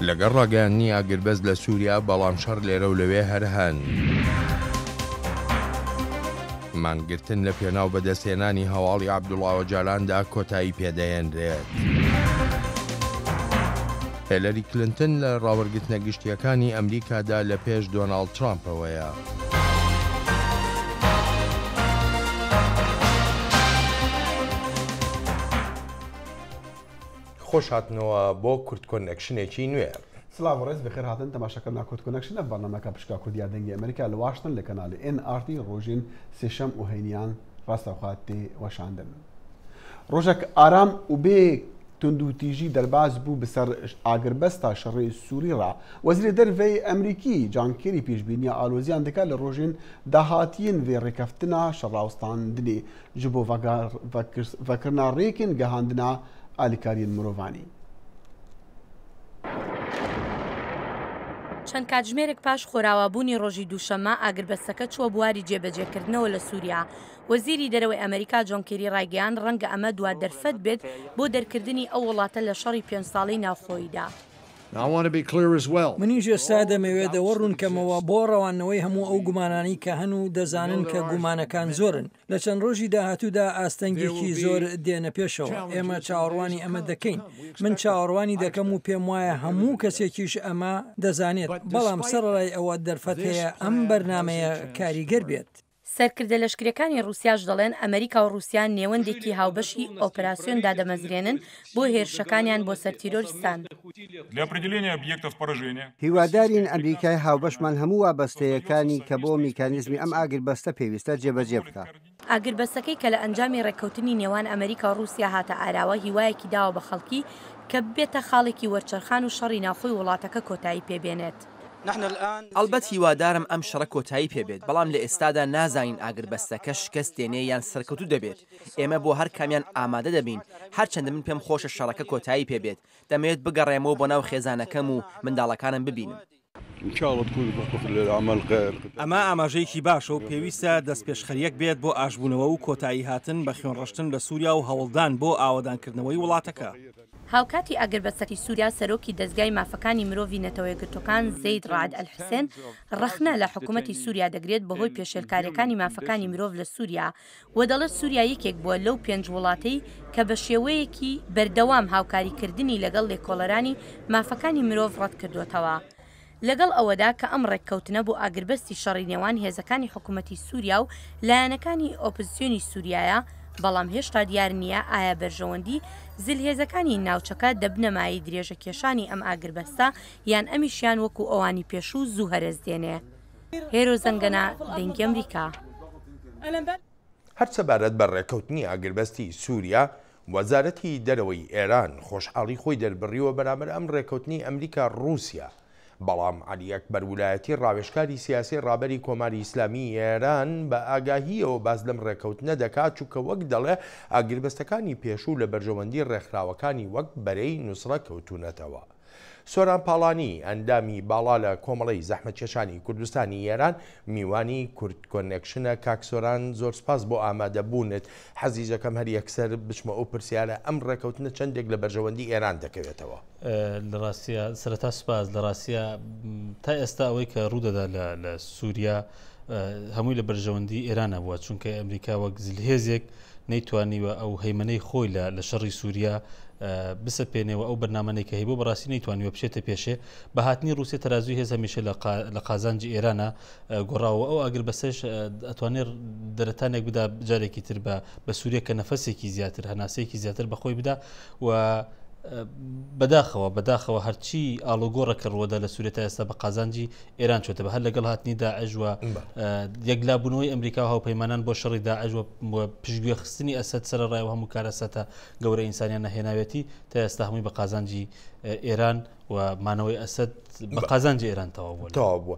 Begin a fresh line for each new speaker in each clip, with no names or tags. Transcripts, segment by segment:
لەگەڵ ڕاگەیاندنی ئاگربەست لە سووریا بەڵام شەڕ لێرە و لەوێ هەر هەن. مانگرتن لە پێناو بەدەستهێنانی هەواڵی عەبدوڵڵا ئۆجالاندا کۆتایی پێدەهێنرێت. هیلەری کلینتن لە ڕاوەرگرتنە گشتیەکانی ئەمریکادا لە پێش دۆناڵد ترامپەوەیە. خۆش هاتنەوە بۆ کورد کۆنێکشنێکی نوێ.
سلااو ڕێز بەخێر هاتن تەماشاکردنا کورد کۆنێکشن لە بەرنامەکە پشکا کوردیا دەنگی ئەمریکا لە واشنتن لە کەناڵی NRT ڕۆژین سێشەم و هەینیان ڕاستەوخات تێ وەشاندن. ڕۆژێک ئارام و بێ تونندوتیژی دەرباز بوو بەسەر ئاگربەستا شەڕی سووریڕا. وەزیری دەرڤەی ئەمریکی جان کێری پێشبینیە ئالۆزیان دەکات لە ڕۆژین داهاتیین وێ ڕێکەفتنا شەڕاوستاندنێ ji بۆ vekirina rêkên gihandina alîkariyên mirovanî.
چەند کاتژمێرێک پاش خۆراوەبوونی ڕۆژی دووشەمە ئاگربەستەکە چووە بواری جێبەجێکردنەوە لە سووریا. وەزیری دەرەوەی ئەمریکا جۆن کێری ڕایگەیاند ڕەنگە ئەمە دوا دەرفەت بێت بۆ دەرکردنی ئەو وڵاتە لە شەڕی 5 ساڵەی ناوخۆییدا.
منیش ئێستا دەمەوێت دەوەڕوونکەمەوە بۆ ڕەوانەوەی هەموو ئەو گومانانی کە هەن و دەزانن کە گومانەکان زۆرن. لە چەند ڕۆژی داهاتوودا ئاستەنگێکی زۆر دێنە پێشەوە. ئێمە چاوەڕوانی ئەمە دەکەین. من چاوەڕوانی دەکەم و پێم وایە هەموو کەسێکیش ئەمە دەزانێت. بەڵام سەرڕای ئەوە دەرفەت هەیە ئەم بەرنامەیە کاریگەر بێت.
سەرکردە لەشکرەکانی رووسیاش دەڵێن ئەمریکا و رووسیان نێوەندێکی هاوبەشی ئۆپراسیۆن دادەمەزرێنن بۆ هێرشەکانیان بۆ سەر تیرۆریستان.
هیوادارین ئەمریکای هاوبەشمان هەموو وابەستەیەکانی کە بۆ میکانیزمی ئەم ئاگربەستە پێویستە جێبەجێ بکە.
ئاگربەستەکەی کە لە ئەنجامی ڕێککەوتنی نێوان ئەمریکا و رووسیا هاتە ئاراوە هیوایەکی داوە بە خەڵکی کە بێتە خاڵێکی وەرچەرخان و شەڕی ناوخۆی وڵاتەکە کۆتایی پێبێنێت.
ئەلبەت هیوادارم ئەم شەڕە کۆتایی پێبێت بەڵام لە ئێستادا نازانین ئاگربەستەکە شکست دێنێ یان سەرکەوتوو دەبێت. ئێمە بۆ هەر کامیان ئامادە دەبین. هەرچەندە من پێم خۆشە شەڕەکە کۆتایی پێبێت. دەمەوێت بگەڕێمەوە بۆ ناو خێزانەکەم و منداڵەکانم ببینم.
ئەمە ئاماژەیەکی باشە و پێویستە دەست پێشخەریەک بێت بۆ ئاشبوونەوە و کۆتایی هاتن بە خوێنڕەشتن لە سووریا و هەوڵدان بۆ ئاوادانکردنەوەی وڵاتەکە.
هاوکاتی ئاگربەسەتی سووریا سەرۆکی دەستگای مافەکانی مرۆڤی نەتەوەی گرتوەکان زەید ڕعد ئەلحوسێن ڕەخنە لە حکوومەتی سووریا دەگرێت بەهۆی پێشێلکاریەکانی مافەکانی مرۆڤ لە سووریا و دەڵێت سووریا یەکێک بووە لەو 5 وڵاتەی کە بە شێوەیەکی بەردەوام هاوکاریکردنی لەگەڵ لێکۆڵەرانی مافەکانی مرۆڤ ڕەت کردوتەوە. لەگەڵ ئەوەدا کە ئەم ڕێککەوتنە بۆ ئاگربەستی شەڕی نێوان هێزەکانی حکوومەتی سووریا و لایەنەکانی ئۆپۆزیسیۆنی سووریایە بەڵام هێشتا دیار نییە ئایا بەرژەوەندی زلهێزەکانی ناوچەکە دەبنەمایی درێژە کێشانی ئەم ئاگربەستە یان ئەمیشیان وەکو ئەوانی پێشوو زوو هەرێز دێنێ. هێرۆ زەنگەنە دەنگی ئەمریکا.
هەرچە بارەت بە ڕێککەوتنی ئاگربەستی سووریا وەزارەتی دەرەوەی ئێران خۆشحاڵی خۆی دەربڕیوە بەرامبەر ئەم ڕێککەوتنی ئەمریکا ڕووسیا. بەڵام عەلی ئەکبەر ویلایەتی ڕاوێژکاری سیاسی ڕابەری کۆماری ئیسلامی ئێران بە ئاگاهیەوە باز لەم ڕێککەوتنە دەکات چووکە وەک دەڵێ ئاگربەستەکانی پێشوو لە بەرژەوەندی ڕێکخراوەکانی وەک بەرەی نووسڕە کەوتونەتەوە. سۆران پاڵانی ئەندامی باڵا لە کۆمەڵی زەحمەتکێشانی کوردستانی ئێران میوانی کورد کۆنێکشنە. کاکسۆران زۆر سپاس بۆ ئامادەبوونت. حەزیزەکەم هەر یەکسەر بچمە ئەو پرسیارە ئەم ڕێککەوتنە چەندێک لە بەرژەوەندی ئێران دەکەوێتەوە.
لە ڕاستیە سەرەتا سپاس لە ڕاستیە تا ئێستا ئەوەی کە ڕوودەدا لە سووریا هەمووی لە بەرژەوەندی ئێرانە بووە چونکە ئەمریکا وەک زلهێزێک نەیتوانیوە ئەو هەیمەنەی خۆی لە شەڕی سووریا بسەپێنێەوە ئەو بەرنامەی کە هەیە بۆ بەڕاستی نەیتوانیوە بچێتە پێشێ بە هاتنی رووسیا تەرازوی هێز هەمیشە لە قازانجی ئێرانە گۆڕاوە. ئەو ئاگربەستەش ئەتوانێت دەرەتانێک بدا جارێکی تر بە سووریا کە نەفەسێکی زیاتر هەناسەیەکی زیاتر بەخۆی بدا و بەداخەوە هەرچی ئالۆگۆڕەکە ڕووەدا لە سووریا تا ئێستا بە قازانجی ئێران چۆتە بە هەر لەگەڵ هاتنی داعش و یەکلابوونەوەی ئەمریکا و هاوپەیمانان بۆ شەڕی داعش و پشتگوێ خستنی ئەسەد سەرەڕای و هەموو کارەسەتە گەورە ئینسانیان نەهێناوێتی تا ئێستا هەمووی بە قازانجی ئێران و مانەوەی ئەسەد بە قازانجی ئێران تەواو
بووە.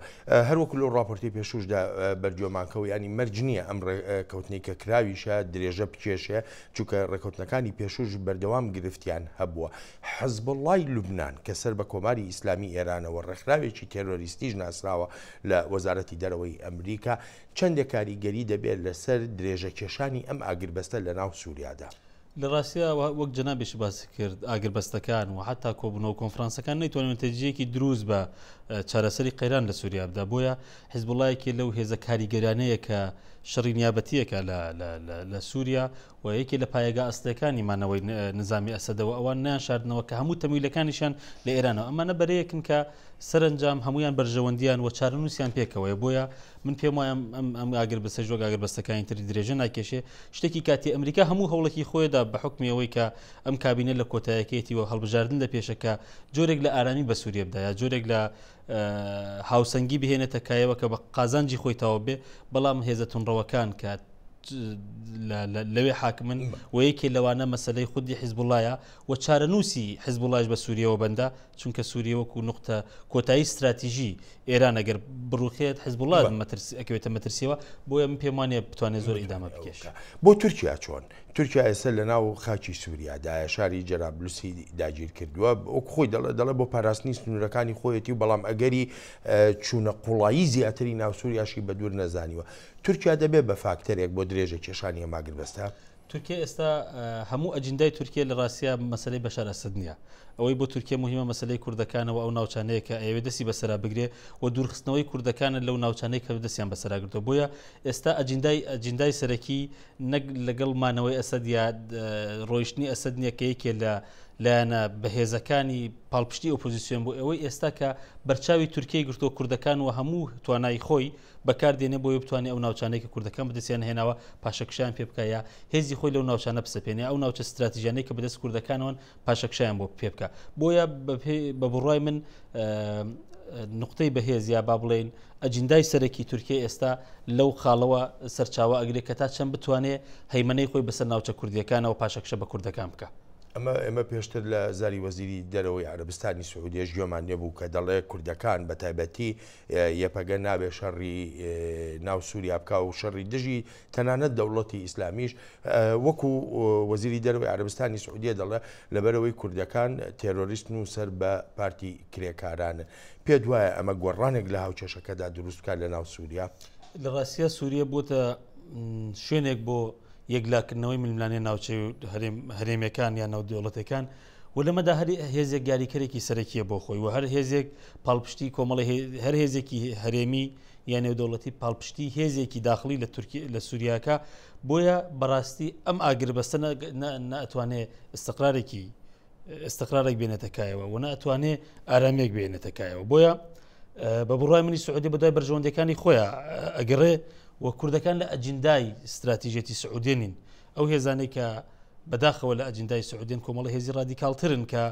هەروەکو لەو ڕاپۆرتی پێشوشدا بەرجۆمانکەوە ینی مەرج نییە ئەم ڕێککەوتنی کە کراویشە درێژە بکێشێ چونکە ڕێککەوتنەکانی پێشوش بەردەوام گرفتیان هەبووە. حەزبڵڵای لوبنان کە سەر بە کۆماری ئیسلامی ئێرانەوە ڕێکخراوێکی تێرۆریستیش ناسراوە لە وەزارەتی دەرەوەی ئەمریکا چەندێک کاریگەری دەبێت لەسەر درێژە کێشانی ئەم ئاگربەستە لە ناو سووریادا.
لە ڕاستە وەک جەنابێکی باسی کرد ئاگربەستەکان و حتا کۆبوونەوە کۆنفرانسەکان نەیتوانین تەجێکی دروست بە چارەسەری قەیران لە سووریا بدا بۆیە حیزبوڵایەکی لەو هێزە کاریگەرانەیە کە شەڕی نیابەتیەکە لە سووریا و یەکی لە پایەگا ئەستەکانی مانەوەی نظامی ئەسەدەوە ئەوان نیانشاردنەوە کە هەموو تەمویلەکانیشان لە ئێرانەوە ئەمانە بەرەیەکن کە سەرنجام هەمویان بەرژەوەندیان و چارەنووسیان پێکەوەی بۆیە من پێم وایە ئەم ئاگربەستە ژۆک ئاگربەستەکانی تری درێژە ناکێشێ شتێکی کاتی ئەمریکا هەموو هەوڵێکی خۆیدا بە حکمیەوەی کە ئەم کابینە لە کۆتایەکەیەتی و هەڵبژاردن لە پێشەکە جۆرێک لە ئارامی بە سووریە بدایە جۆرێک لە هاوسەنگی بهێنێتە کایەوە کە بە قازانجی خۆی تاوە بێ بەڵام هێزە تونڕەوەکان کە لەوێ حاکمن و یەکێ لەوانە مەسلەی خودی حیزبوڵایە و چارەنووسی حیزبوڵایش بە سووریەوە بەندە چونکە سووریە وەکو نقطە کۆتایی استراتیژی ئێران ئەگەر بڕوخێت حیزبوڵات ئەکەوێتە مەترسیەوە بۆیە من پێم وانێ بتوانێت زۆر ئیدامە بکێش
بۆ تورکیا چۆن تورکیا ئێستا لە ناو خاکی سووریادایە شاری جەرابلوسی داگیر کردووە خۆی دەڵێ بۆ پاراستنی سنوورەکانی خۆیەتی و بەڵام ئەگەری چوونە قوڵایی زیاتری ناو سووریاشی بە دوور نەزانیوە تورکیا دەبێت بە فاکتەرێک بۆ درێژە کێشانی ئەماگربەستە
تورکیا ئێستا هەموو ئەجندای تورکیا لە ڕاستە مەسلەی بەشار ئەسەد نییە ئەوەی بۆ تورکیا مهمە مەسلەی کوردەکانەوە ئەو ناوچانەیە کە ئەوێ دەستی بەسەرا بگرێ و دوورخستنەوەی کوردەکانە لەو ناوچانەی کە دەستیان بەسەراگرتەوە بۆیە ئێستا ئەجندای سەرەکی نەک لەگەڵ مانەوەی ئەسەد یا ڕۆیشتنی ئەسەد نییە کە یەکێ لایەنە بەهێزەکانی پاڵپشتی ئۆپۆزیسیۆن بۆ ئەوەی ئێستا کە بەرچاوی تورکیای گرتووە کوردەکان و هەموو توانای خۆی بەکاردێنێ بۆی بتوانێت ئەو ناوچانەی کە کوردەکان بەدەستیان هێناوە پاشەکشیان پێ بکایە هێزی خۆی لەو ناوچانە بسەپێنێ ئەو ناوچە استراتیژیانەی کە بەدەست کوردەکانەوەن پاشەکشیان بۆ پێ بکە بۆیە بە بڕای من نقطەی بەهێز یا با بڵێن ئەجندای سەرەکی تورکیا ئێستا لەو خاڵەوە سەرچاوە ئەگرێت کە تا چەند بتوانێت هەیمەنەی خۆی بەسەر ناوچە کوردیەکانەوە پاشەکشە بە کوردەکان بکە
ئەمە پێشتر لە زاری وەزیری دەرەوەی عەرەبستانی سعودیە گوێمان لێبوو کە دەڵێ کوردەکان بە تایبەتی یەپەگە نابێ شەڕی ناو سووریا بکە و شەڕی دژی تەنانەت دەوڵەتی ئیسلامیش وەکو وەزیری دەرەوەی عەرەبستانی سعودیە دەڵێ لەبەرەوەی کوردەکان تێرۆریستن و سەر بە پارتی کرێکارانن پێ دوایە ئەمە گۆڕانێک لە هاوچەشەکەدا دروستکار لە ناو سووریا
لە ڕاستیە سووریا بووتە شوێنێک بۆ یەکلاکردنەوەی ململانێ ناوچەی هەرێمیەکان یان ناو دەوڵەتەکان و لەمەدا هەر هێزێک یاریکەرێکی سەرەکیە بۆ خۆی و هەر هێزێک پاڵپشتی کۆمەڵی هەر هێزێکی هەرێمی یان نێودەوڵەتی پاڵپشتی هێزێکی داخلی لە سووریاکە بۆیە بەڕاستی ئەم ئاگربەستە ناتوانێت استقرارێک بێنێتەکایەوە و ناتوانێت ئارامێک بێنێتەکایەوە بۆیە بە بڕای منی سعودی بەدوای بەرژەوەندەکانی خۆیان ئەگەڕێ و کوردەکان لە ئەجندای استراتیژێتی سعودێنین ئەو هێزانەی کە بەداخەوە لە ئەجندای سعودێن کۆمەڵی هێزی ڕادیکالترن کە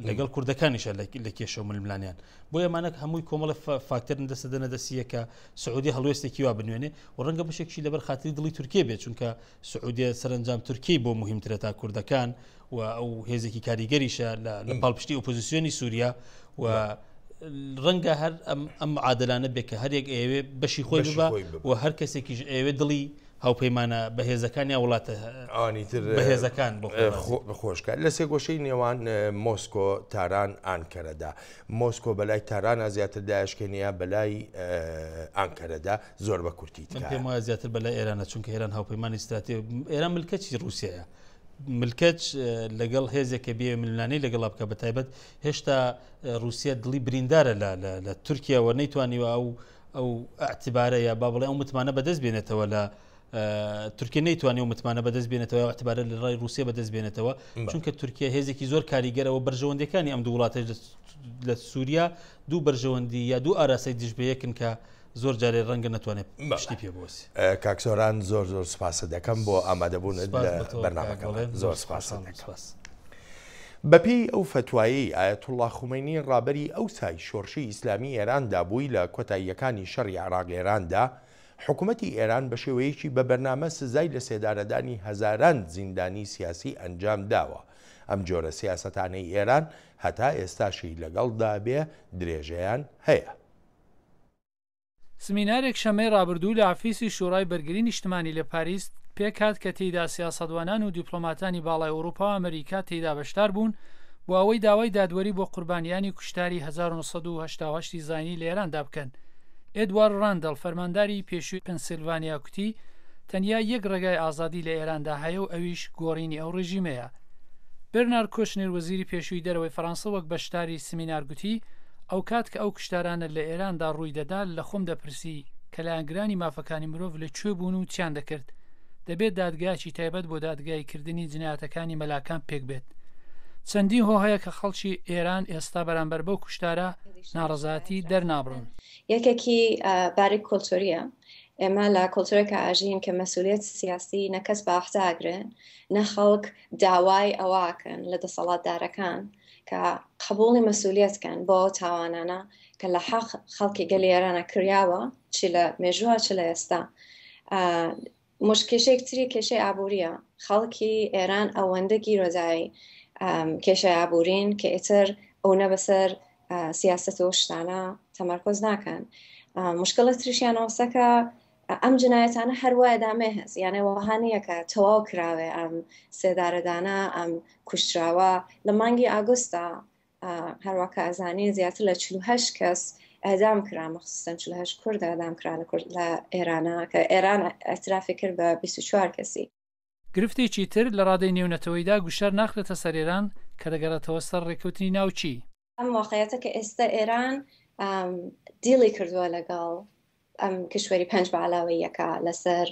لەگەڵ کوردەکانیشە لە کێشە و ململانیان بۆ ئەمانە هەمووی کۆمەڵە فاکتەرن دەسەدەنە دەستیە کە سعودی هەڵوێستێکی وا بنوێنێ و ڕەنگە بەشێکی لەبەر خاتری دڵی تورکیە بێت چونکە سعودیە سەرنجام تورکی بۆ مهمترە تا کوردەکان و ئەو هێزێکی کاریگەریشە لە پاڵپشتی ئۆپۆزیسیۆنی سووریا و ڕەنگە هەر ئەم عادلانە بێت کە هەرێک ئێوێ بەشی خۆی ببە و هەر کەسێکیش ئێوێ دڵی هاوپەیمانە بەهێزەکان یا وڵاتە بەهێزەکان
بخۆشکە لە سێگۆشەی نێوان مۆسکۆ تاران ئانکەرەدا مۆسکۆ بەلای تارانە زیاتر داعشکێنەیە بەلای ئانکەرەدا زۆر بە کورتی
پێم وایە زیاتر بەلای ئێرانە چونکە ئێران هاوپەیمانی استراتیژی ئێران ملکەتی رووسیایە ملکەت لەگەڵ هێزێکە بێ ململانەی لەگەڵا بکە بەتایبەت هێشتا رووسیا دڵی بریندارە لە تورکیاوە نەیتوانیوە ئەو ئەعتیبارە یا با بڵێ ئەو متمانە بەدەست بێنێتەوە لە تورکیا نەیتوانێت و متمانە بەدەست بێنێتەوە ئەعتیبارە لە ڕای رووسیا بەدەست بێنێتەوە چونکە تورکیا هێزێکی زۆر کاریگەرەوە بەرژەوەندەکانی ئەم دوو وڵاتە لە سووریا دوو بەرژەوەندی یا دوو ئاراسەی دژبەیەکن کە زۆر جارێ ڕەنگە نەتوانێت پشتی پێ بۆسی
کاکسۆران زۆر سپاسە دەکەم بۆ ئامادەبوون بەرنامەکە زۆر سپاس بەپێی ئەو فتوایی ئایەتوڵڵا خومینی ڕابەری ئەو سای شۆڕشی ئیسلامی ئێراندا بووی لە کۆتاییەکانی شەڕی عێراق ئێراندا حکوومەتی ئێران بە شێوەیەکی بە بەرنامە سزای لە سێدارەدانی هەزاران زیندانی سیاسی ئەنجام داوە ئەم جۆرە سیاسەتانەی ئێران هەتا ئێستاشی لەگەڵدا بێ درێژەیان هەیە
سمینارێک شەمەی ڕابردوو لە ئافیسی شوڕای بەرگری نیشتمانی لە پاریس پێکات کە تێیدا سیاسەتوانان و دیپلۆماتانی باڵای ئەوروپا و ئەمریکا تێیدا بەشدار بوون بۆ ئەوەی داوای دادوەری بۆ قوربانیانی کوشتاری 1970 زانی لە ئێراندا بکەن. ئێدوارد ڕاندەڵ فەرمانداری پێشووی پەنسیلڤانیا کوتی تەنیا یەک ڕێگای ئازادی لە ئێراندا هەیە و ئەویش گۆڕینی ئەو ڕژیمەیە. برنار کۆشنر وەزیری پێشووی دەرەوەی فەڕەنسا وەک بەشداری سمینار گوتی ئەو کات کە ئەو کشتارانە لە ئێراندا ڕووی دەدا لە خۆم دەپرسی کە لایەنگرانی مافەکانی مرۆڤ لەکوێ بوون و چیان دەکرد. دەبێت دادگایکی تایبەت بۆ دادگایکردنی جنایەتەکانی مەلاکان پێک بێت. چەندین هۆ هەیە کە خەڵکی ئێران ئێستا بەرامبەر بەو کوشتارە ناڕەزاتی دەرنابڕن.
یەکێکی باری کۆلتۆریە. ئێمە لە کۆلتۆرێکە ئاژین کە مەسئولیت سیاسی نەکەس باختاگرن نە خەڵک داوای ئەواکەن لە دەسەڵاتدارەکان کە قبوڵی مەسئولیتکەن بۆ تاوانانە کە لە حەق خەڵکی گەلی ئێرانە کریاوە چی لە مێژووە چ لە ئێستا. مشکێشەیەک تری کێشەی ئابووریە. خەڵکی ئێران ئەوەندەگی ڕۆزایی کێشەی ئابوورین کە ئێتر ئەوە بەسەر سیاست و شتانە تەمەرکۆز ناکەن. مشکلە تریشیانەوەسەکە ئەم جنایەتانە هەروایە دامێ هەست یانە وەهانەیە کە تەواو کراوێ ئەم سێدارەدانە ئەم کوشتراوە لە مانگی ئاگۆستا هەروەکە ئەزانین زیاتر لە 48 کەس ئەدام کرا مەخصوصەن 48 کورد ئەدام کرا لە ئێرانە کە ئێران ئەترافی کرد بە 24 کەسی.
گرفتێکی تر لە ڕادەی نێونەتەوەیدا گوشار ناخرێتە سەر ئێران کە دەگەڕێتەوە سەر ڕێکەوتنی ناوچی.
ئەم واقعیەتە کە ئێستا ئێران دیڵی کردووە لەگەڵ ئەم کشوەری 5 باڵاویەکە لەسەر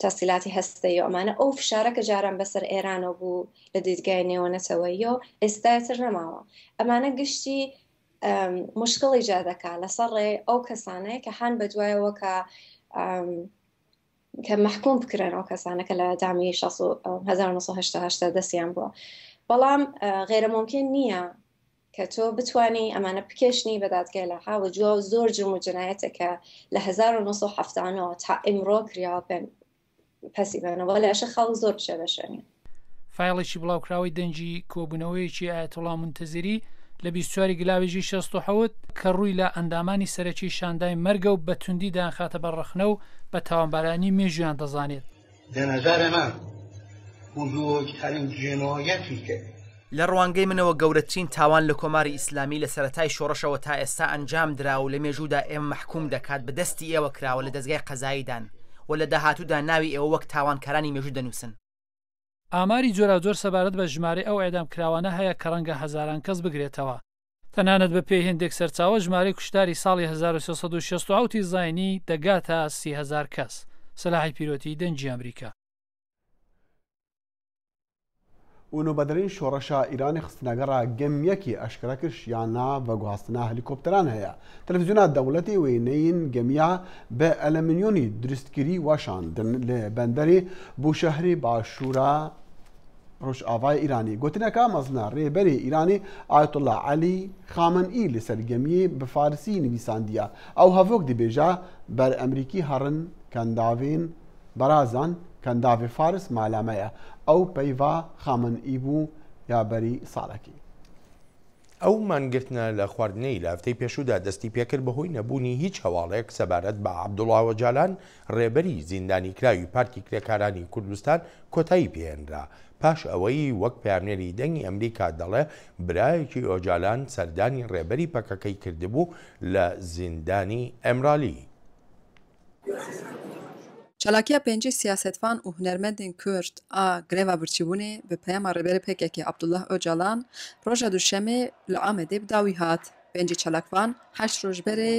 تەسیلاتی هەستەی و ئەمانە ئەو فشارەکە جاران بەسەر ئێرانەوە بوو لە دیدگای نێونەتەوەیی و ئێستاتر نەماوە. ئەمانە گشتی مشکڵی جادەکە لەسەر ڕێ ئەو کەسانەیە کە هەان بەدوایەوە کە محکوم بکرێن ئەو کەسانە کە لە دامی 1980 دەستیان بووە. بەڵام غێرەممکن نییە کە تۆ بتوانی ئەمانە بکێشنی بە دادگای لە هاوە جووە زۆر جرم و جنایەتێکە لە 1970 تا ئیمڕۆ کراوە پەسی بێنەوە لە ئەشە خەڵک زۆر بشە بەشێنێ.
فایڵێکی بڵاوکراوی دەنجی کۆبوونەوەیەکی ئایەتوڵا منتەزیری لە 24 گلاوێژی 67 کە ڕووی لە ئەندامانی سەرەکی شاندای مەرگە و بە توندیدان خاتە بەڕەخنە و بە تاوانبارانی مێژویان دەزانێت.
لە ڕوانگەی منەوە گەورەترین تاوان لە کۆماری ئیسلامی لە سەرەتای شۆڕشەوە تا ئێستا ئەنجام درا و لە مێژوودا ئێمە محکوم دەکات بە دەستی ئێوە کراوە لە دەستگای قەزاییدان و لە داهاتوودا ناوی ئێوە وەک تاوانکارانی مێژوو دەنووسن.
ئاماری جۆرا سەبارەت بە ژمارە ئەو ئێدام کراوانە هەیە کە ڕەنگە هەزاران کەس بگرێتەوە. تەنانەت بە پێی هێندێک سەرچاوە ژمارەی کوشتاری ساڵی 1360 زاینی دەگاتە 30,000 کەس. سەلاحی پیرۆتی دەنجی ئەمریکا.
ونوبەدرین شۆڕەشە ئیرانی خستنەگەڕا گەمیەکی ئەشکرا کرد یاننا بە گواستنا هەلیکۆپتەران هەیە. تەلەڤیزیۆنا دەوڵەتی وێنەین گەمیا بە ئەلەمینیۆنی دروستگیری وەشاندن لە بەندەری بوشەهری باشوورە ڕۆژئاوای ئیرانی. گوتنەکە مەزنە ڕێبەری ئیرانی ئایەتوڵا عەلی خامنئی لەسەر گەمیە بە فارسی نویساندیە. ئەو هەڤۆک دەبێژە بەر ئەمریکی هەڕن کەنداوین بەرازان کەنداوی فارس مالامەیە ئەو پەیوا خامنئی بوو یابەری ساڵێکی.
ئەو مانگرتنە لە خواردنەی لە هەفتەی پێشوودا دەستی پێکرد بەهۆی نەبوونی هیچ هەواڵێک سەبارەت بە عەبدوڵڵا ئۆجالان ڕێبەری زیندانی کراوی پارتی کرێکارانی کوردستان کۆتایی پێهێنرا پاش ئەوەی وەک پامنێری دەنگی ئەمریکا دەڵێ برایەکی ئۆجالان سەردانی ڕێبەری پەکەکەی کردبوو لە زیندانی ئەمرالی.
چالاکیە پێنجی سیاسەتوان و هونەرمەندین کورد ئا گرێڤا برچیبوونێ بە پەیاما ڕێبەرە پێکێکی عەبدوڵڵا ئۆجالان ڕۆژە دووشەمێ لە ئامەدێ بداوی هات. پێنجی چالاکوان 8 ڕۆژبەرێ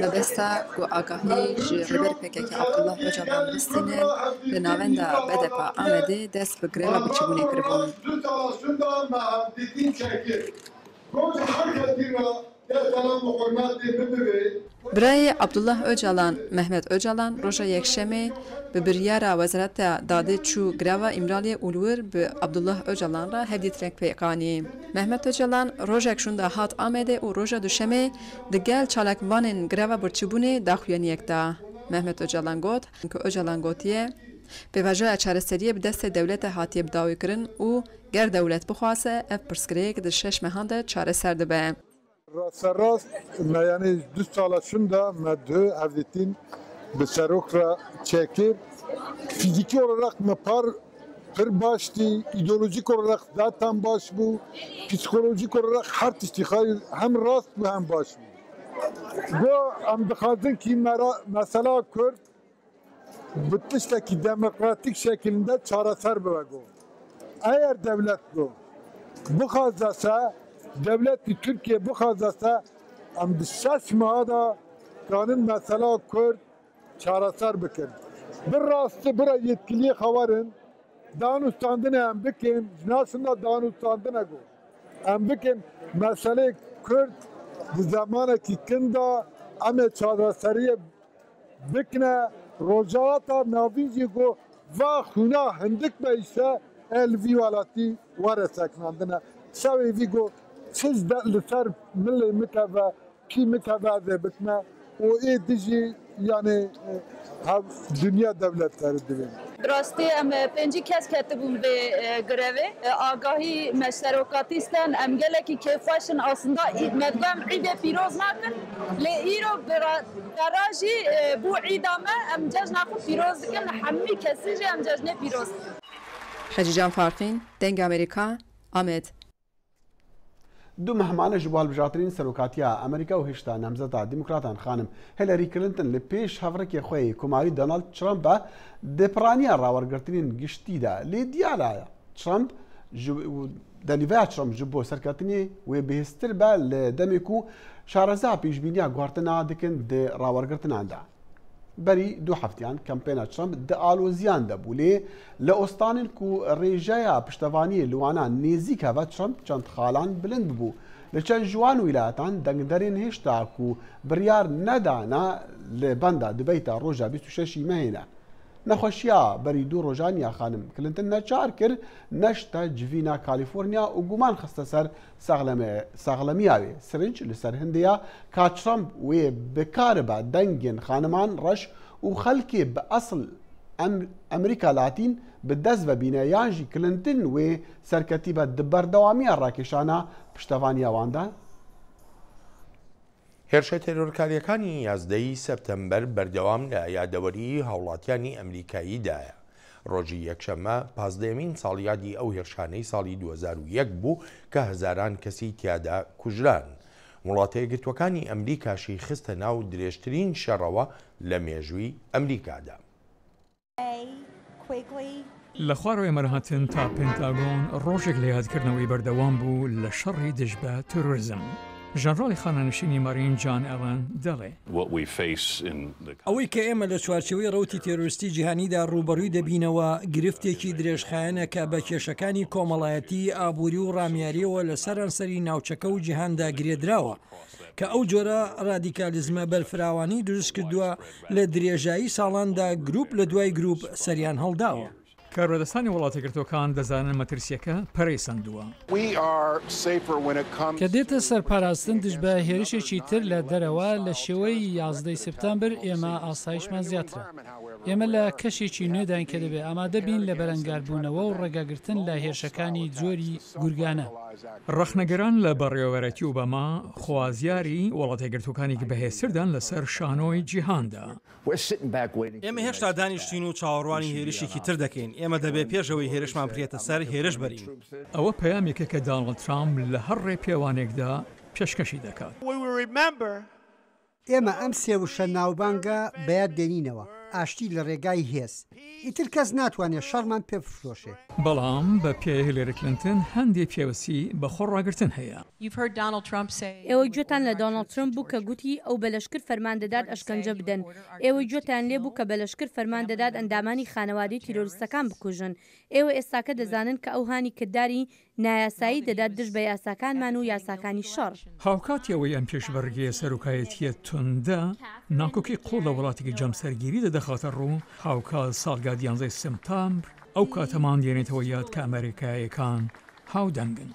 مەبەستە گۆ ئاگاهی ژێ ڕێبەر پێکێکی عەبدوڵڵا ئۆجالان بستینێن لە ناوەندا بەدەپا ئامەدێ دەست بە گرێڤا برچیبوونێ کردبوون. برای عەبدوڵڵا ئۆجالان مەحمەد ئۆجالان ڕۆژە یەکشەمێ بە بریارە وەزارەتە دادێ چوو گراوە ئیمرالیە ئولور بە عەبدوڵڵا ئۆجالان را هەفدی ترێک پێکانی. مەحمەد ئۆجالان ڕۆژێک شوندا هات ئامێدێ و ڕۆژە دووشەمێ دەگەل چالاکوانên گراوە برچیبوونێ داخوێنیەکدا. مەحمەد ئۆجالان گوت کە ئۆجالان گوتیە پێواژەیە چارەسەریە bi destê dewletê hatiye bidawîkirin û ger dewlet bixwase ev pirsgirêk di 6 mehan de çareser dibe.
Rast me yani du sala şunda me dü evdîtin bi serokra çekir fiziki olarak me pir baştı ideolojik olarak zaten baş bu psikolojik olarak her tiştihar hem rast ve hem baş bu. Bu em dixwazin ki mesela Kürt bitişteki demokratik şeklinde çareser bırakıyor. Eğer devlet bu kazasa, devleti Türkiye bu kazasa, am dişaş mağada kanun mesela Kürt çareser bikin. Bir rastı bir yetkiliye havarın, danustandına em bikin, nasında danustandına go. Em bikin mesele Kürt bu zamanaki kinda ame çareseriye bikne rojata navizi go va xuna hindik be ise el vivalati ware seknandina savi vigo siz de lisar milli mikave ki mikave de bikne o edici yani dünya devletleri diyor.
راستی ام پنجی کس کتبون به گروه آگاهی مشترکاتیستن ام گله کی کفاشن آسندا مدام عید پیروز نکن لی ایرو دراجی بو عیدامه ام جشن خو پیروز کن همه کسی ام جشن پیروز
خەجیجان فارقین دەنگ ئەمریکا ئامێد
دوو مەهمانە ji bo hilbijartinên serokatiya Amerîka û hêşta Nemzeta Demokratan xanim Hillary Clinton li pêş hevrekê xwe Komarî Donald Trump di piraniya rawergirtinên giştî de lê diyar e Trump denîveya Trump ji bo serketinê wê bihêztir be li demê ku şarezeha pêşbîniya guhartina dikin di rawergirtinan de. Berî du heftiyan kampêna Trump di aloziyan de bû lê li ostanên ku rêjeya piştevaniyê li wana nêzik heve Trump çend xalan bilind bibû. Li çend ji wan wîlayatan dengderên hêşta ku biryar nedana li benda dibeyta roja 26 mehê ne. Nexweşiya berî du rojan ya xanim Clinton neçar kir neşte civîna Kalîforniya û guman xiste ser saxlemiya wê sirinç li ser Hindiya ka Trump wê bikaribe dengên xaniman reş û xelkê bi asl Amerîka Latîn bi dest vebîne yan jî Clinton wê serketî be di berdewamiya rakêşana piştevaniya wan de.
هێرشە تێرۆرکاریەکانی 11 سەپتەمبەر بەردەوام لە یادەوەری هاوڵاتیانی ئەمریکاییدایە. ڕۆژی یەکشەممە پازدەمین ساڵیادی ئەو هێرشانەی ساڵی 2001 بوو کە هەزاران کەسی تیادا کوژران. وڵاتە یەکگرتووەکانی ئەمریکاشی خستە ناو درێژترین شەڕەوە لە مێژووی ئەمریکادا.
لە خوارەوەی مەرهاتن تا پێنتاگۆن ڕۆژێک لە یادکردنەوەی بەردەوام بوو لە شەڕی دژ بە تۆرۆریزم. ژەنڕاڵی خانەنشینی مارین جان ئەڵەن دەڵێ
ئەوەی کە ئێمە لە چوارچەوەی ڕەوتی تێرۆریستی جیهانیدا ڕوبەڕووی دەبینەوە گرفتێکی درێژخایەنە کە بە کێشەکانی کۆمەڵایەتی ئابووری و ڕامیاریەوە لە سەرانسەری ناوچەکە و جیهاندا گرێدراوە کە ئەو جۆرە ڕادیکالیزمە بەرفراوانی دروست کردووە لە درێژایی ساڵاندا گروپ لە دوای گروپ سەریان هەڵداوە.
کارۆدەستانی وڵاتەگرتوەکان دەزانن مەترسیەکە پەرەی سندووە.
کە دێتە سەرپاراستن دژ بە هێرشێکی تر لە دەرەوە لە شێوەی 11 سپتامبر ئێمە ئاسایشمان زیاترە. ئێمە لە کەشێکی نوێدان کە دەبێ ئامادە بین لە بەرەنگاربوونەوە و ڕێگاگرتن لە هێرشەکانی جۆری گورگانە.
ڕەخنەگەران لە بەڕێوەبەرەتی ئۆباما خوازیاری وڵاتەگرتوەکانی بەهێزتردان لەسەر شانۆی جیهاندا.
ئێمە هێشتا دانیشتین و چاوەڕوانی هێرشێکی تر دەکەین. ئێمە دەبێت پێشەوەی هێرشمان بکرێتە سەر هێرش بەرین.
ئەوە پەیامێکە کە دانڵد ترامپ لە هەر ڕێپێوانێکدا پێشکەشی دەکات.
ئێمە ئەم سێوشە ناوبانگە بەیاد دێنینەوە ئاشتی لە ڕێگای هێز ئیتر کەس ناتوانێت شەڕمان پێ بفرۆشێ.
بەڵام بە پێی هیلاری کلینتن هەندێک پێوەسی بە خۆڕاگرتن هەیە.
ئێوە گوێتان لە دۆناڵد ترامپ بوو کە گوتی ئەو بەلەشکر فەرمان دەدات ئەشکەنجە بدەن. ئێوە گوێتان لێ بوو کە بەلەشکر فەرمان دەدات ئەندامانی خانەوادەی تیرۆریستەکان بکوژن. ئێوە ئێستاکە دەزانن کە ئەو هانی کردداری نایاسایی دەدات دژ بە یاساکانمان و یاساکانی شەڕ.
هاوکاتیەوەی ئەم پێشبەرگەیە سەرۆکایەتیە توندە ناکۆکی قوڵ لە وڵاتێکی جەمسەرگیری دەدەخاتە ڕوو هاوکات ساڵگا 11 سپتامبر ئەو کاتەمان دێنێتەوە یاد کە ئەمریکایەکان هاودەنگن.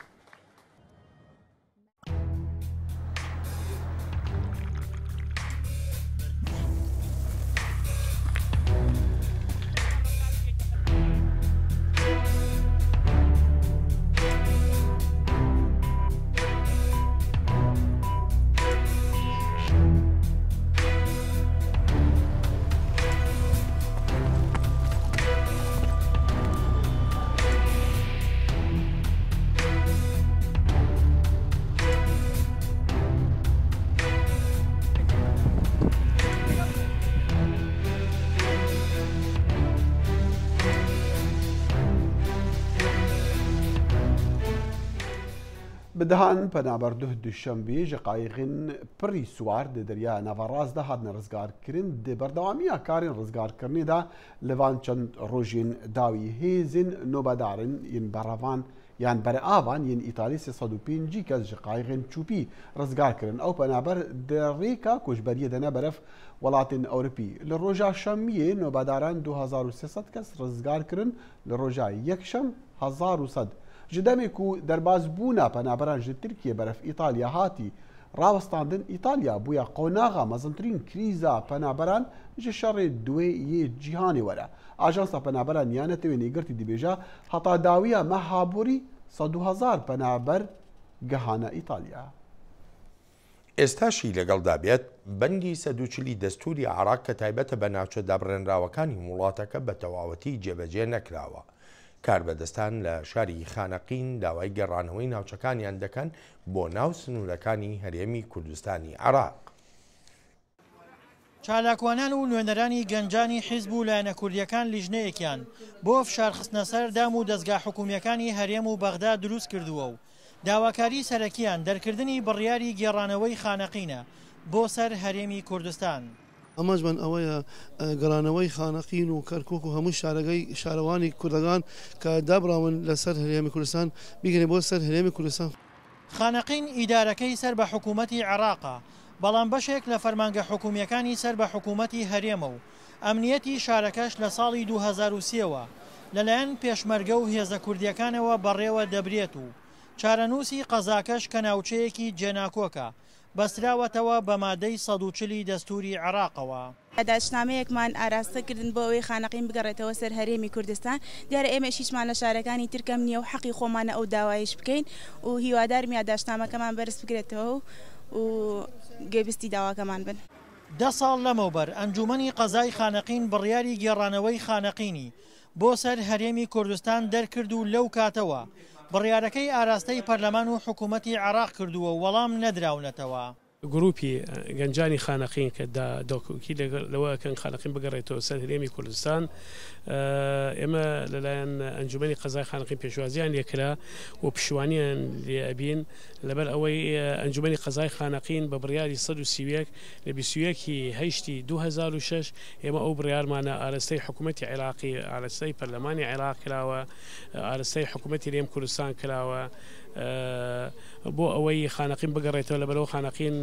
بدهان پەنابەر دوشەمبێ ژقایقین پڕی سوار لە دەریا ناڤڕاستدا هاتنە ڕزگارکردن دە بەردەوامیە کارین ڕزگارکردنیدا لەوان چەند ڕۆژین داوی هێزین نۆبەدارن یین بەڕەوان یان بەرە ئاوان یین ئیتالی 305 کەس ژقایقین چوپی ڕزگارکردن ئەو پەنابەر دەڕێکا کوژبەریە دەنە بەرەف وڵاتین ئەوروپی لە ڕۆژا شەمیە نۆبەداران 2300 کەس ڕزگارکردن لە ڕۆژا یەکشەم 1100 ji demê ku derbasbûna penaberan ji Tirkiye beref İtalya hatî rawestandin İtalya bûya qonaxa mezintirîn krîza penaberan ji şerê duê yê cîhanê were. Ajansa penaberan ya netewê nêgirtî dibêje heta dawiya mehaborî 100,000 penaber gihane İtalya.
ئێستاشی لەگەڵدا بێت بەندی 140 دەستوری عراق کە تایبەتە بە ناوچە دابڕێنراوەکانی وڵاتەکە بە تەواوەتی جێبەجێ نەکراوە. کاربەدەستان لە شاری خانەقین داوای گەڕانەوەی ناوچەکانیان دەکەن بۆ ناو سنوورەکانی هەرێمی کوردستانی عراق.
چالاکوانان و نوێنەرانی گەنجانی حیزب و لایەنە کوردیەکان لیژنەیەکیان بۆ فشارخستنە سەر دام و دەستگا حکوومیەکانی هەرێم و بەغدا دروست کردووە و داواکاری سەرەکیان دەرکردنی بڕیاری گێڕانەوەی خانەقینە بۆ سەر هەرێمی کوردستان.
ئەمەش بن ئەوەیە گەڕانەوەی خانەقین و کەرکک و هەموو شارەکەی شارەوانی کوردەکان کە دابراون لەسەر هەرێمی کوردستان بیگەنێ بۆ سەر هەرێمی کوردستان.
خانەقین ئیدارەکەی سەر بە حکوومەتی عێراقا بەڵام بەشێک لە فەرمانگە حکوومیەکانی سەر بە حکوومەتی هەرێمە و ئەمنیەتی شارەکەش لە ساڵی 2023ەوە لەلایەن پێشمەرگە و هێزە کوردیەکانەوە بەڕێوە دەبرێت و چارەنووسی قەزاکەش کە ناوچەیەکی جێناکۆکە بەستراوەتەوە بە مادەی 140 دەستوری عێراقەوە.
داعشنامەیەکمان ئاراستەکردن بۆ ئەوەی خانەقین بگەڕێتەوە سەر هەرێمی کوردستان دیارە ئێمە هیچمان لە شارەکانی ترکەم نییە و حەقی خۆمانە ئەو داوایش بکەین و هیوادارمی داعشنامەکەمان بەرز بگرێتەوە و گوێبستی داواکەمان بن.
10 ساڵ لەمەوبەر ئەنجومەنی قەزای خانەقین بڕیاری گێڕانەوەی خانەقینی بۆ سەر هەرێمی کوردستان دەرکرد و لەو کاتەوە بڕیارەکەی ئاراستەی پەرلەمان و حکوومەتی عێراق کردووە وەڵام نەدراونەتەوە.
گروپی گەنجانی خانەقین کە داوکی لەوەکەن خانەقین بگەڕێتەوە سەر هەرێمی کوردستان ئێمە لەلایەن ئەنجومەنی قەزای خانەقین پێشوازیان لێکرا و پشوانیان لێبین لەبەر ئەوەی ئەنجومەنی قەزای خانەقین بە بڕیاری 130 لە 21 هەیشتی 2006 ئێمە ئەو بڕیارمانە ئارستەی حکوومەتی عێراقی ئارستەی پەرلەمانی عێراق کراوە ئارستەی حکوومەتی هەرێم کوردستان کراوە بۆ ئەوەی خانەقین بگەڕێتەوە لەبەرەوە خانەقین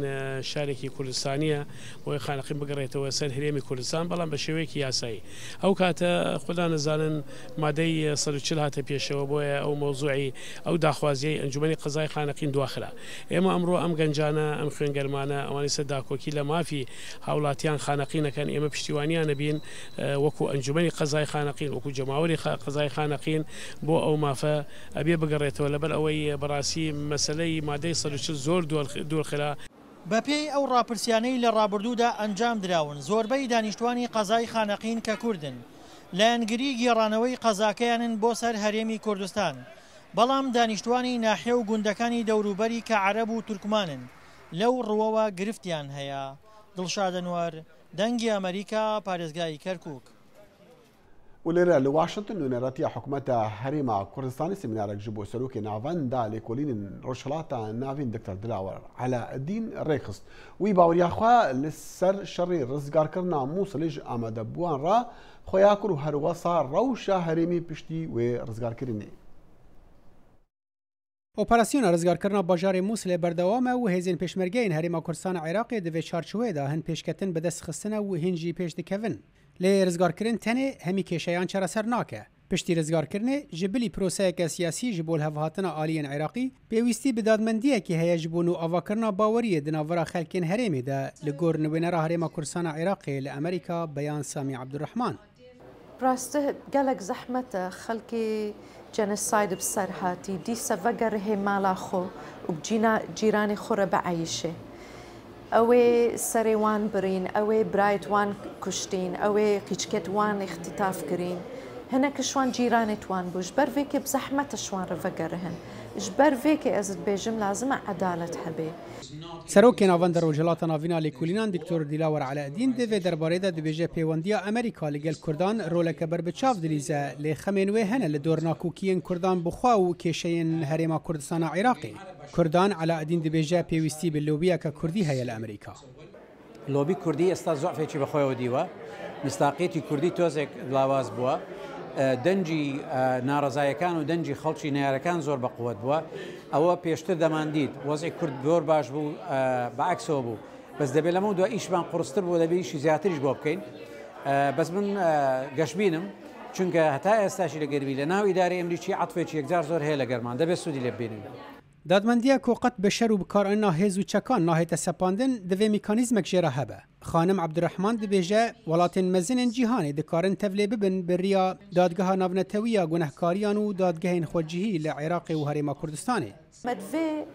شارێکی کوردستانیە بۆی خانەقین بگەڕێتەوە سەر هەرێمی کوردستان بەڵام بە شێوەیەکی یاسایی ئەو کاتە خوددا نەزانن مادەی 140 هاتە پێشەوە بۆیە ئەو مۆزوعی ئەو داخوازیەی ئەنجومەنی قەزای خانەقین دواخرا ئێمە ئەمڕۆ ئەم گەنجانە ئەم خوێنگەرمانە ئەوانی سەر داکۆکی لە مافی هاوڵاتیان خانەقینەکەن ئێمە پشتیوانیان نەبین وەکو ئەنجومەنی قەزای خانەقین وەکو جەماوەری قەزای خانەقین بۆ ئەو مافە ئەبێ بگەڕێتەوە لەبەر ئەوەی بەڕاستی مەسلەی مادەی 140 زۆر دوورخرا.
بەپێی ئەو ڕاپرسیانەی لە ڕابردوودا ئەنجام دراون زۆربەی دانیشتوانی قەزای خانەقین کە کوردن لایەنگری گێڕانەوەی قەزاکەیانن بۆ سەر هەرێمی کوردستان بەڵام دانیشتوانی ناحیە و گوندەکانی دەوروبەری کە عەرەب و تورکمانن لەو ڕووەوە گرفتیان هەیە. دڵشادەنوەر دەنگی ئەمریکا پارێزگای کەرکووک.
ولێرە لە واشنگتن نوێنەرەتیە حکوومەتە هەرێما کوردستانی سمینارێک ji بۆ سەرۆکی ناڤەندا لێکۆلینن ڕۆژهەڵاتە ناوین دکتۆر دلاوەر عەلاءالدین ڕێخست وی باوریاخوا لەسەر شەڕی ڕزگارکردنا مووسڵیش ئامادەبووان ڕا خۆیاکر و هەروەسا ڕەوشە هەرێمی پشتی وێ ڕزگارکردنی.
ئۆپەراسیۆنە ڕزگارکردنا باژارێ مووسڵێ بەردەوامە و هێزین پێشمەرگەین هەرێما کوردستانە عێراقی دەوێت چارچوێدا هەن پێشکەتن بەدەستخستنە و هێنجی پێش دەکەون. لێ ڕزگارکردن تەنێ هەمی کێشەیان چارەسەر ناکە. پشتی ڕزگارکردنێ ji bilî proseyeke siyasî ji bo hevhatina aliyên Iraqî pêwîstî bi dadmendiyekî heye ji bo nû avakirina baweriyê di navbera xelkên herêmê de li gor nivênera Herêma Kurdistana Iraqê li Amerîka beyan Samî Abdurrahman.
Rastî gelek zehmet e xelkê genocide bi ser hatî dîsa vegerihê mala xwe û cîranê xwe re bieyîşe. ئەوێ سەرێ وان برین ئەوێ برایت وان کوشتین ئەوێ قیچکێت وان اختتاف کرین هەنەکەشوان جیرانێت وان بوش بەرێکێ بزەحمەتە شوان ڕڤەگەرهن جبر vê ez dibêjim lazim e edalet hebe.
Serokên avanda Rojhilata Navîna Lêkolînan Dîktor Dîlawar Eleddîn divê derbarê de dibêje pêwendiya Amerîka li gel Kurdan roleke berbiçav dilîze lê xemên wê hene li dor nakokiyên Kurdan bixwe û kêşeyên Herêma Kurdistana Iraqê. Kurdan Eleddîn dibêje pêwîstî bi lobiyeka Kurdî heye li Amerîka.
لۆبی کوردی ئێستا زۆعفێکی بەخۆیەوە دیوە مستاقیەتی کوردی تۆزێک لاواز بووە دەنجی ناڕزایەکان و دەنجی خەڵکی نارەکان زۆر بەقووەت بووە ئەوە پێشتر دەماندید وەزی کورد زۆر باش بوو بەعکسەوە بوو بەس دەبێت لەمە دووە ئیشمان قورستر بوو دەبێت ئیشی زیاتریش بۆ بکەین بەس من گەشتبینم چونکە هەتا ئێستاشی لە گەروی لە ناو ئیدارەی ئەمریکی عەتفێکی یەکجار زۆر هەیە لە گەرمان دەبێت سوودی لێ ببینین.
دادمەندیە کۆقەت بە شەر و بکاراننا هێز و چەکان ناهێتە سەپاندن divê میکانیزmek jê re hebe. Xanim Ebdurrehman dibêje welatên mezinên cîhanê dikarin tevlê bibin bi riya dadgeha navnetewiya gunehkariyan û dadgehên xwecihî li Iraqê û Herêma Kurdistanê.
Me divê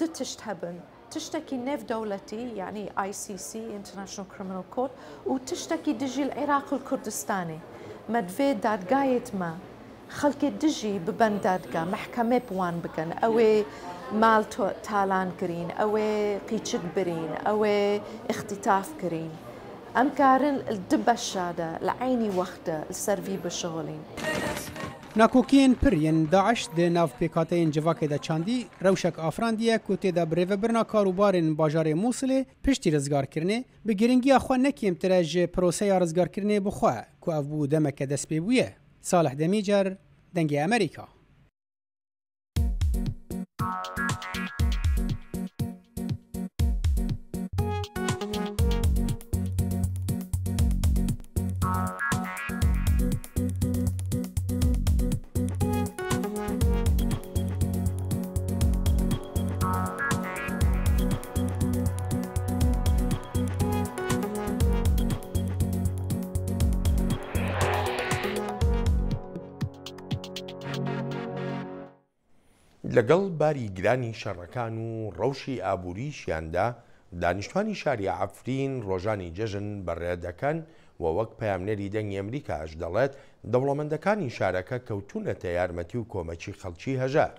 du tişt hebin. Tiştekî nêvdewletî yanî ICC International Criminal Court û tiştekî dijî li Iraq û Kurdistanê. Me divê dadgahê me خەڵکی دژی ببەن دادگا محکەمێ بوان بکەن ئەوێ ماڵ تالان کرین ئەوێ قیچک برین ئەوێ اختیتاف کرین ئەم کارن دو بەشادە لە عینی وەختە سەروی بشغڵین.
ناکۆکیên pir yên Daeş di navpêkateyên civakê de çandî rewşek afrandiye ku têda birêvebirina karûbarên bajarê Mosilê piştî rizgarkirinê bi giringiya xwe nekêmtire ji proseya rizgarkirinê bixwe ku ev bû demeke dest pê bûye. Salih Demîcer, Dengê Amerîka.
لەگەڵ باری گرانی شەڕەکان و ڕەوشی ئابووریشیاندا دانیشتوانی شاری عەفرین ڕۆژانی جەژن بەڕێدەکەن و وەک پەیامنەری دەنگی ئەمریکاش دەڵێت دەوڵەمەندەکانی شارەکە کەوتونەتە یارمەتی و کۆمەکی خەڵکی هەژار.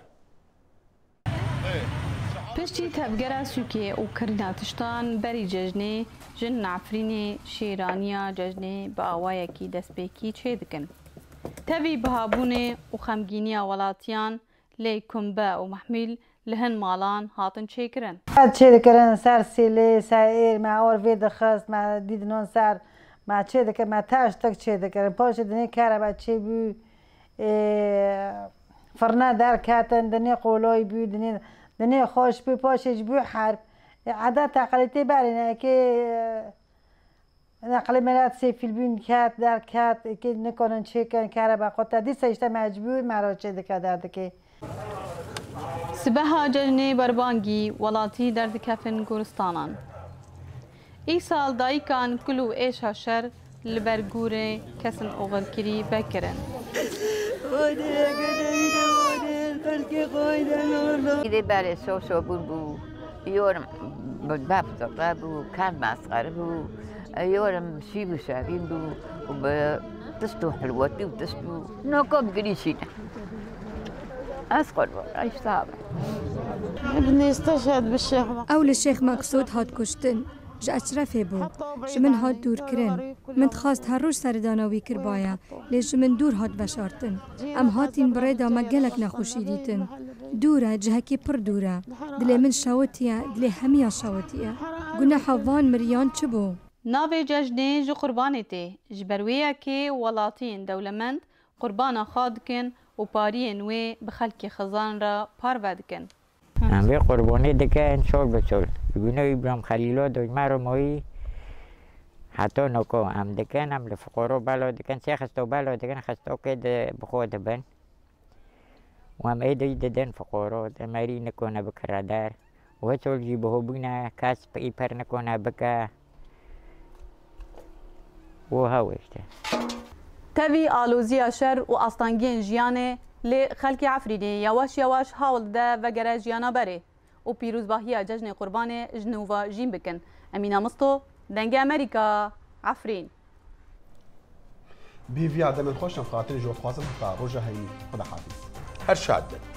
پشتی تەبگەرە سووکێ و کردنا تشتان بەری جەژنێ ژن عەفرینێ شێرانیە جەژنێ بە ئاوایەکی دەستپێکی چێ دکن. تەوی بەهابوونێ و خەمگینیە وڵاتیان لێ کومبە و مەحمیل لە هەن ماڵان هاتن چێکردن.
چێ دەکردن سەر سێلێ سائر ماوەڕ vê dixist me dîdin ser me çê dike me taş tek çê dikirin paşê dinê kere me çê bû firna derketin dinê qoloy bû dinê xweş bû paşê ji bû herb eda teqelîtê berîne kê نقل ملات سیفیل بین کات در کات که نکنن چیکن کاره با خود دیسه اشته مجبور مرا چه دکه دردکی
سبها جنی بربانگی ولاتی درد کفن گورستانان ای سال دایکان کلو ایش هشر لبرگوره کسن اوغلکری بکرن
ایده برای سو بو یورم باب بو کار مسخره بو يورم شي بشابين بو وبتستو حلوتي وتستو نوكم قريشينا أسقط عيش صعب
ابني استشهد بالشيخ
أول الشيخ مقصود هاد كشتن ج أشرفه بو جمن هاد دور كرن من خواست هروش سردانوي كربايا ليش من دور هاد بشارتن أم هاتين بريدا مجلك نخوشي ديتن دورة جهكي پر دورة دلي من شاوتيا دلي هميا شاوتيا قلنا حوان مريان چبو
ناوی جشنی جو قربانی تی جبرویه که ولاتین دولمند قربان خاد کن و پارین وی بخلکی خزان را پار ودکن.
وی قربانی دکن شول بچول. بگونه ابراهیم خلیلو دوی مرو مایی حتی نکو هم دکن هم لفقرو بالو دکن سی خستو بالو دکن خستو که بخود بن و هم ایدوی ددن فقرو دماری نکنه بکردار و چول جی بهو بینه کس پی پر نکنه بکه
تەوی ئالۆزیە شەر و ئاستانگیên jiyanê lê xelkê Efrînê yawaş yawaş hawl de vegere jiyana berê û pîrozbahiya cejnê qurbanê ji nûva jîn bikin. Emîna Misto, Dengê Amerîka, Efrîn.
Bîviya demên xweş em xatirê ji xwazim ta roja heynî. Xuda hafiz.
Her şad bin.